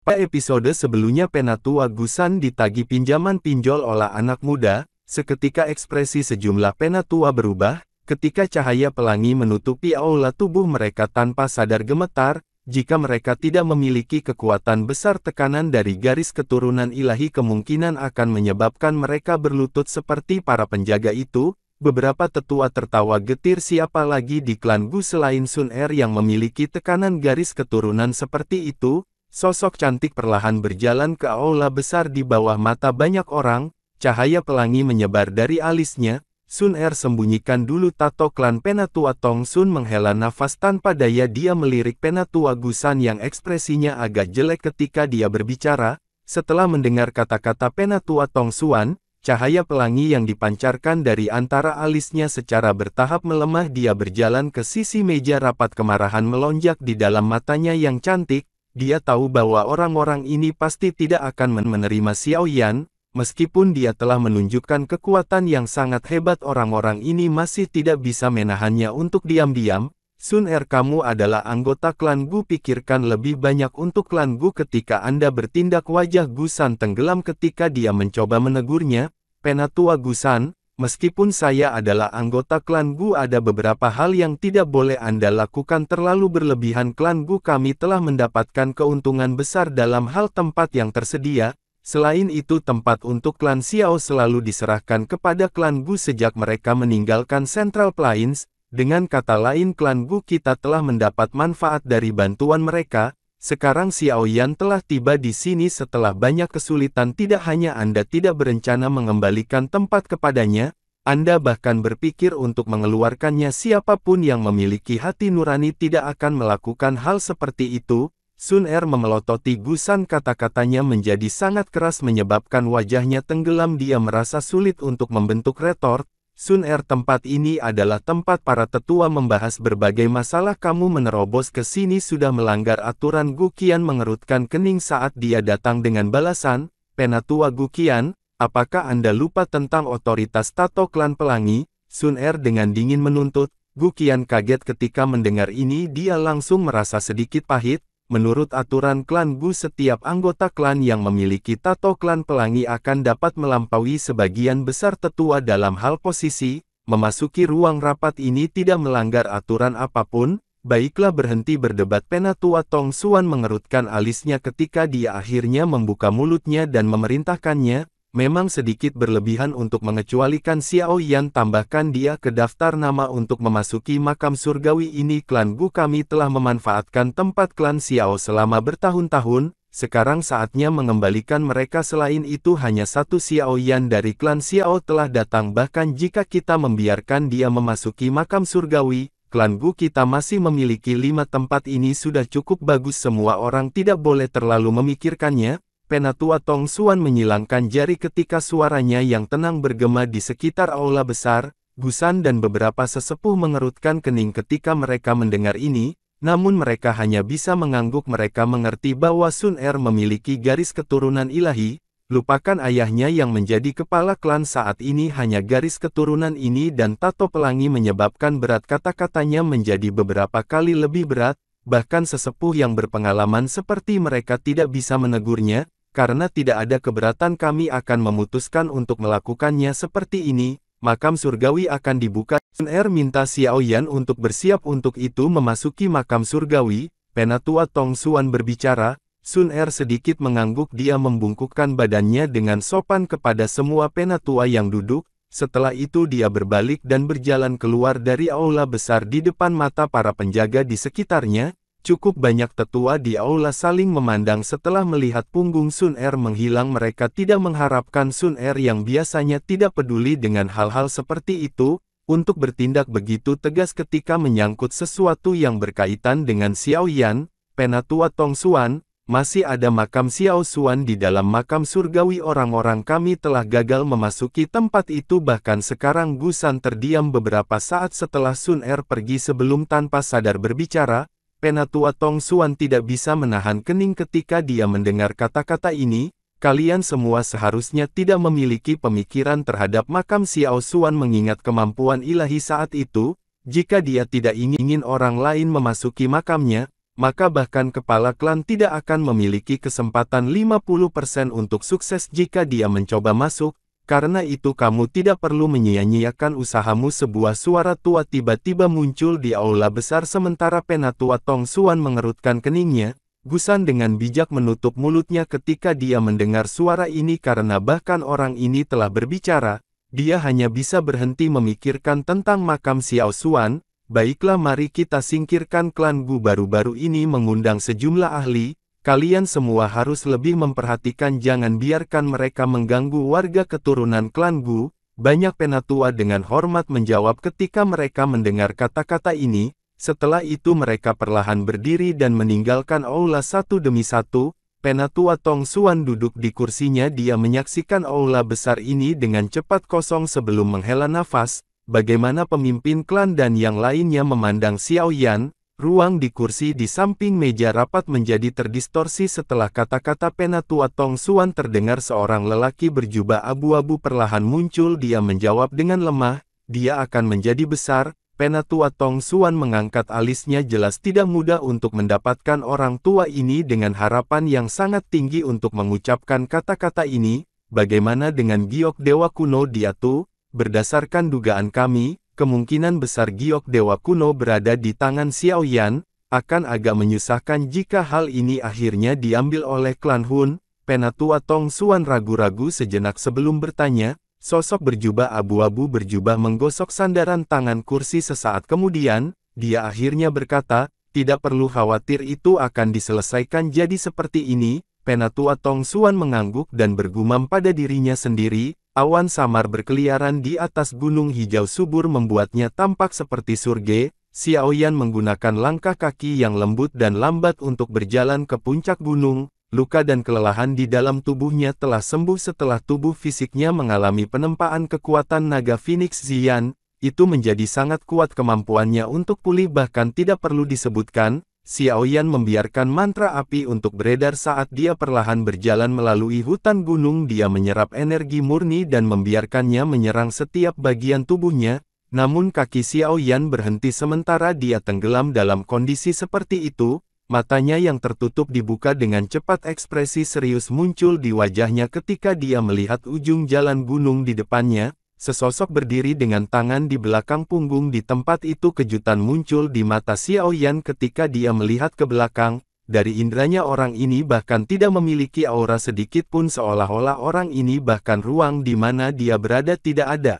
Pada episode sebelumnya Penatua Gusan ditagih pinjaman pinjol oleh anak muda, seketika ekspresi sejumlah penatua berubah, ketika cahaya pelangi menutupi aula tubuh mereka tanpa sadar gemetar, jika mereka tidak memiliki kekuatan besar tekanan dari garis keturunan ilahi kemungkinan akan menyebabkan mereka berlutut seperti para penjaga itu. Beberapa tetua tertawa getir, siapa lagi di klan Gu selain Sun Er yang memiliki tekanan garis keturunan seperti itu. Sosok cantik perlahan berjalan ke aula besar di bawah mata banyak orang, cahaya pelangi menyebar dari alisnya. Sun Er sembunyikan dulu tato klan Penatua Tong Sun menghela nafas tanpa daya, dia melirik Penatua Gusan yang ekspresinya agak jelek ketika dia berbicara. Setelah mendengar kata-kata Penatua Tong Suan, cahaya pelangi yang dipancarkan dari antara alisnya secara bertahap melemah. Dia berjalan ke sisi meja rapat, kemarahan melonjak di dalam matanya yang cantik. Dia tahu bahwa orang-orang ini pasti tidak akan menerima Xiao Yan, meskipun dia telah menunjukkan kekuatan yang sangat hebat. Orang-orang ini masih tidak bisa menahannya untuk diam-diam. Sun Er, kamu adalah anggota klan Gu, pikirkan lebih banyak untuk klan Gu ketika Anda bertindak. Wajah Gusan tenggelam ketika dia mencoba menegurnya. Penatua Gusan, meskipun saya adalah anggota klan Gu, ada beberapa hal yang tidak boleh Anda lakukan terlalu berlebihan. Klan Gu kami telah mendapatkan keuntungan besar dalam hal tempat yang tersedia. Selain itu, tempat untuk klan Xiao selalu diserahkan kepada klan Gu sejak mereka meninggalkan Central Plains. Dengan kata lain, klan Gu kita telah mendapat manfaat dari bantuan mereka. Sekarang Xiao Yan telah tiba di sini setelah banyak kesulitan. Tidak hanya Anda tidak berencana mengembalikan tempat kepadanya, Anda bahkan berpikir untuk mengeluarkannya. Siapapun yang memiliki hati nurani tidak akan melakukan hal seperti itu. Sun Er memelototi Gusan, kata-katanya menjadi sangat keras menyebabkan wajahnya tenggelam. Dia merasa sulit untuk membentuk retort. Sun Er, tempat ini adalah tempat para tetua membahas berbagai masalah. Kamu menerobos ke sini sudah melanggar aturan. Gu Qian mengerutkan kening saat dia datang dengan balasan. Penatua Gu Qian, apakah Anda lupa tentang otoritas tato klan pelangi? Sun Er dengan dingin menuntut. Gu Qian kaget ketika mendengar ini, dia langsung merasa sedikit pahit. Menurut aturan klan Gu, setiap anggota klan yang memiliki tato klan pelangi akan dapat melampaui sebagian besar tetua dalam hal posisi. Memasuki ruang rapat ini tidak melanggar aturan apapun. Baiklah, berhenti berdebat. Penatua Tong Suan mengerutkan alisnya ketika dia akhirnya membuka mulutnya dan memerintahkannya. Memang sedikit berlebihan untuk mengecualikan Xiao Yan, tambahkan dia ke daftar nama untuk memasuki makam surgawi ini. Klan Gu kami telah memanfaatkan tempat klan Xiao selama bertahun-tahun, sekarang saatnya mengembalikan mereka. Selain itu, hanya satu Xiao Yan dari klan Xiao telah datang. Bahkan jika kita membiarkan dia memasuki makam surgawi, klan Gu kita masih memiliki 5 tempat. Ini sudah cukup bagus, semua orang tidak boleh terlalu memikirkannya. Penatua Tong Suan menyilangkan jari ketika suaranya yang tenang bergema di sekitar aula besar. Gusan dan beberapa sesepuh mengerutkan kening ketika mereka mendengar ini, namun mereka hanya bisa mengangguk. Mereka mengerti bahwa Sun Er memiliki garis keturunan ilahi. Lupakan ayahnya yang menjadi kepala klan saat ini, hanya garis keturunan ini dan tato pelangi menyebabkan berat kata-katanya menjadi beberapa kali lebih berat. Bahkan sesepuh yang berpengalaman seperti mereka tidak bisa menegurnya. Karena tidak ada keberatan, kami akan memutuskan untuk melakukannya seperti ini. Makam surgawi akan dibuka. Sun Er minta Xiao Yan untuk bersiap untuk itu memasuki makam surgawi. Penatua Tong Suan berbicara. Sun Er sedikit mengangguk, dia membungkukkan badannya dengan sopan kepada semua penatua yang duduk. Setelah itu dia berbalik dan berjalan keluar dari aula besar. Di depan mata para penjaga di sekitarnya, cukup banyak tetua di aula saling memandang setelah melihat punggung Sun Er menghilang. Mereka tidak mengharapkan Sun Er yang biasanya tidak peduli dengan hal-hal seperti itu, untuk bertindak begitu tegas ketika menyangkut sesuatu yang berkaitan dengan Xiao Yan. Penatua Tong Suan, masih ada makam Xiao Suan di dalam makam surgawi. Orang-orang kami telah gagal memasuki tempat itu. Bahkan sekarang Gusan terdiam beberapa saat setelah Sun Er pergi sebelum tanpa sadar berbicara. Penatua Tong Suan tidak bisa menahan kening ketika dia mendengar kata-kata ini. Kalian semua seharusnya tidak memiliki pemikiran terhadap makam Xiao Suan mengingat kemampuan ilahi saat itu. Jika dia tidak ingin orang lain memasuki makamnya, maka bahkan kepala klan tidak akan memiliki kesempatan 50% untuk sukses jika dia mencoba masuk. Karena itu kamu tidak perlu menyia-nyiakan usahamu. Sebuah suara tua tiba-tiba muncul di aula besar sementara Penatua Tong Xuan mengerutkan keningnya. Gusan dengan bijak menutup mulutnya ketika dia mendengar suara ini karena bahkan orang ini telah berbicara. Dia hanya bisa berhenti memikirkan tentang makam Xiao Xuan. Baiklah, mari kita singkirkan klan Gu. Baru-baru ini mengundang sejumlah ahli. Kalian semua harus lebih memperhatikan, jangan biarkan mereka mengganggu warga keturunan klan Gu. Banyak penatua dengan hormat menjawab ketika mereka mendengar kata-kata ini. Setelah itu mereka perlahan berdiri dan meninggalkan aula satu demi satu. Penatua Tong Xuan duduk di kursinya. Dia menyaksikan aula besar ini dengan cepat kosong sebelum menghela nafas. Bagaimana pemimpin klan dan yang lainnya memandang Xiao Yan. Ruang di kursi di samping meja rapat menjadi terdistorsi setelah kata-kata Penatua Tong Xuan terdengar. Seorang lelaki berjubah abu-abu perlahan muncul. Dia menjawab dengan lemah, dia akan menjadi besar. Penatua Tong Xuan mengangkat alisnya. Jelas tidak mudah untuk mendapatkan orang tua ini dengan harapan yang sangat tinggi untuk mengucapkan kata-kata ini. Bagaimana dengan giok dewa kuno dia tuh? Berdasarkan dugaan kami, kemungkinan besar giok dewa kuno berada di tangan Xiao Yan. Akan agak menyusahkan jika hal ini akhirnya diambil oleh klan Hun. Penatua Tong Xuan ragu-ragu sejenak sebelum bertanya. Sosok berjubah abu-abu berjubah menggosok sandaran tangan kursi sesaat kemudian. Dia akhirnya berkata, tidak perlu khawatir, itu akan diselesaikan. Jadi seperti ini. Penatua Tong Xuan mengangguk dan bergumam pada dirinya sendiri. Awan samar berkeliaran di atas gunung hijau subur membuatnya tampak seperti surga. Xiao Yan menggunakan langkah kaki yang lembut dan lambat untuk berjalan ke puncak gunung. Luka dan kelelahan di dalam tubuhnya telah sembuh setelah tubuh fisiknya mengalami penempaan kekuatan naga Phoenix Zian. Itu menjadi sangat kuat kemampuannya untuk pulih, bahkan tidak perlu disebutkan. Xiao Yan membiarkan mantra api untuk beredar saat dia perlahan berjalan melalui hutan gunung. Dia menyerap energi murni dan membiarkannya menyerang setiap bagian tubuhnya. Namun kaki Xiao Yan berhenti sementara dia tenggelam. Dalam kondisi seperti itu, matanya yang tertutup dibuka dengan cepat. Ekspresi serius muncul di wajahnya ketika dia melihat ujung jalan gunung di depannya. Sesosok berdiri dengan tangan di belakang punggung. Di tempat itu kejutan muncul di mata Xiao Yan ketika dia melihat ke belakang. Dari indranya orang ini bahkan tidak memiliki aura sedikit pun, seolah-olah orang ini bahkan ruang di mana dia berada tidak ada.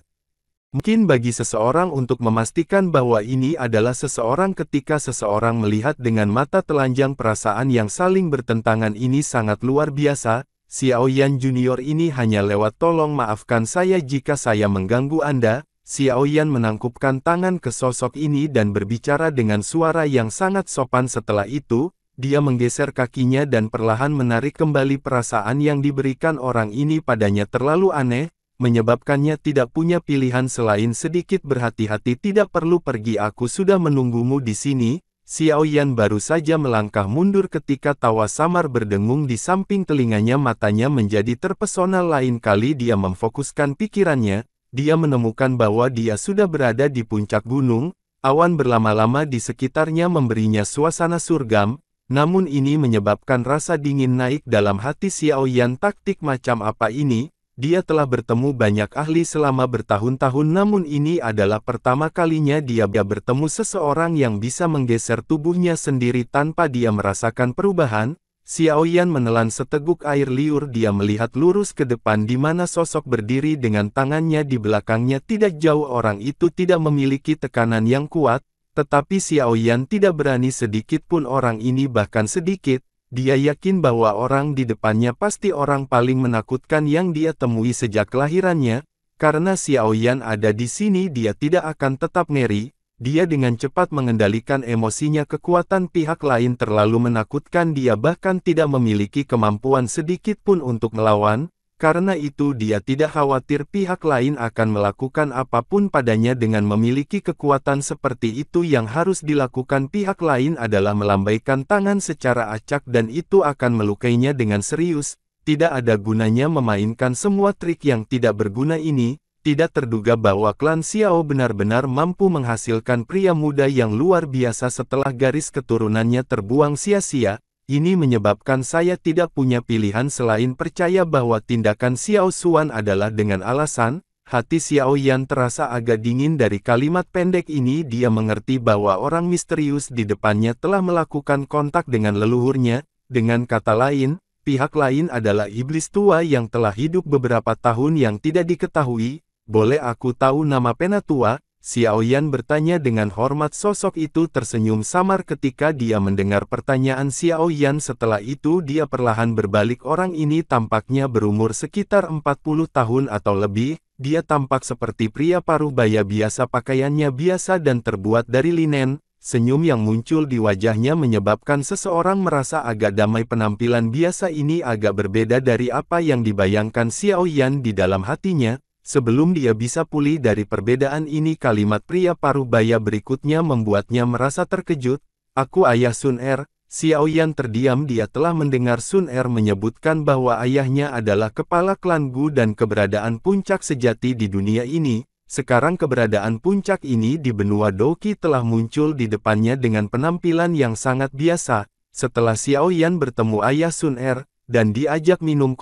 Mungkin bagi seseorang untuk memastikan bahwa ini adalah seseorang ketika seseorang melihat dengan mata telanjang, perasaan yang saling bertentangan ini sangat luar biasa. Xiao Yan Junior ini hanya lewat. Tolong maafkan saya jika saya mengganggu Anda. Xiao Yan menangkupkan tangan ke sosok ini dan berbicara dengan suara yang sangat sopan. Setelah itu, dia menggeser kakinya dan perlahan menarik kembali. Perasaan yang diberikan orang ini padanya terlalu aneh, menyebabkannya tidak punya pilihan selain sedikit berhati-hati. Tidak perlu pergi, aku sudah menunggumu di sini. Xiao Yan baru saja melangkah mundur ketika tawa samar berdengung di samping telinganya. Matanya menjadi terpesona. Lain kali dia memfokuskan pikirannya, dia menemukan bahwa dia sudah berada di puncak gunung. Awan berlama-lama di sekitarnya memberinya suasana surgam, namun ini menyebabkan rasa dingin naik dalam hati Xiao Yan. Taktik macam apa ini? Dia telah bertemu banyak ahli selama bertahun-tahun, namun ini adalah pertama kalinya dia bertemu seseorang yang bisa menggeser tubuhnya sendiri tanpa dia merasakan perubahan. Xiao Yan menelan seteguk air liur. Dia melihat lurus ke depan di mana sosok berdiri dengan tangannya di belakangnya tidak jauh. Orang itu tidak memiliki tekanan yang kuat, tetapi Xiao Yan tidak berani sedikit pun. Orang ini bahkan sedikit. Dia yakin bahwa orang di depannya pasti orang paling menakutkan yang dia temui sejak kelahirannya. Karena Xiao Yan ada di sini, dia tidak akan tetap ngeri. Dia dengan cepat mengendalikan emosinya. Kekuatan pihak lain terlalu menakutkan. Dia bahkan tidak memiliki kemampuan sedikit pun untuk melawan. Karena itu dia tidak khawatir pihak lain akan melakukan apapun padanya. Dengan memiliki kekuatan seperti itu, yang harus dilakukan pihak lain adalah melambaikan tangan secara acak dan itu akan melukainya dengan serius. Tidak ada gunanya memainkan semua trik yang tidak berguna ini. Tidak terduga bahwa klan Xiao benar-benar mampu menghasilkan pria muda yang luar biasa setelah garis keturunannya terbuang sia-sia. Ini menyebabkan saya tidak punya pilihan selain percaya bahwa tindakan Xiao Xuan adalah dengan alasan. Hati Xiao Yan terasa agak dingin dari kalimat pendek ini. Dia mengerti bahwa orang misterius di depannya telah melakukan kontak dengan leluhurnya. Dengan kata lain, pihak lain adalah iblis tua yang telah hidup beberapa tahun yang tidak diketahui. Boleh aku tahu nama Penatua? Xiao Yan bertanya dengan hormat. Sosok itu tersenyum samar ketika dia mendengar pertanyaan Xiao Yan. Setelah itu dia perlahan berbalik. Orang ini tampaknya berumur sekitar 40 tahun atau lebih. Dia tampak seperti pria parubaya biasa, pakaiannya biasa dan terbuat dari linen. Senyum yang muncul di wajahnya menyebabkan seseorang merasa agak damai. Penampilan biasa ini agak berbeda dari apa yang dibayangkan Xiao Yan di dalam hatinya. Sebelum dia bisa pulih dari perbedaan ini, kalimat pria parubaya berikutnya membuatnya merasa terkejut. Aku ayah Sun Er. Xiao Yan terdiam. Dia telah mendengar Sun Er menyebutkan bahwa ayahnya adalah kepala klan Gu dan keberadaan puncak sejati di dunia ini. Sekarang keberadaan puncak ini di benua Doqi telah muncul di depannya dengan penampilan yang sangat biasa. Setelah Xiao Yan bertemu ayah Sun Er, dan diajak minum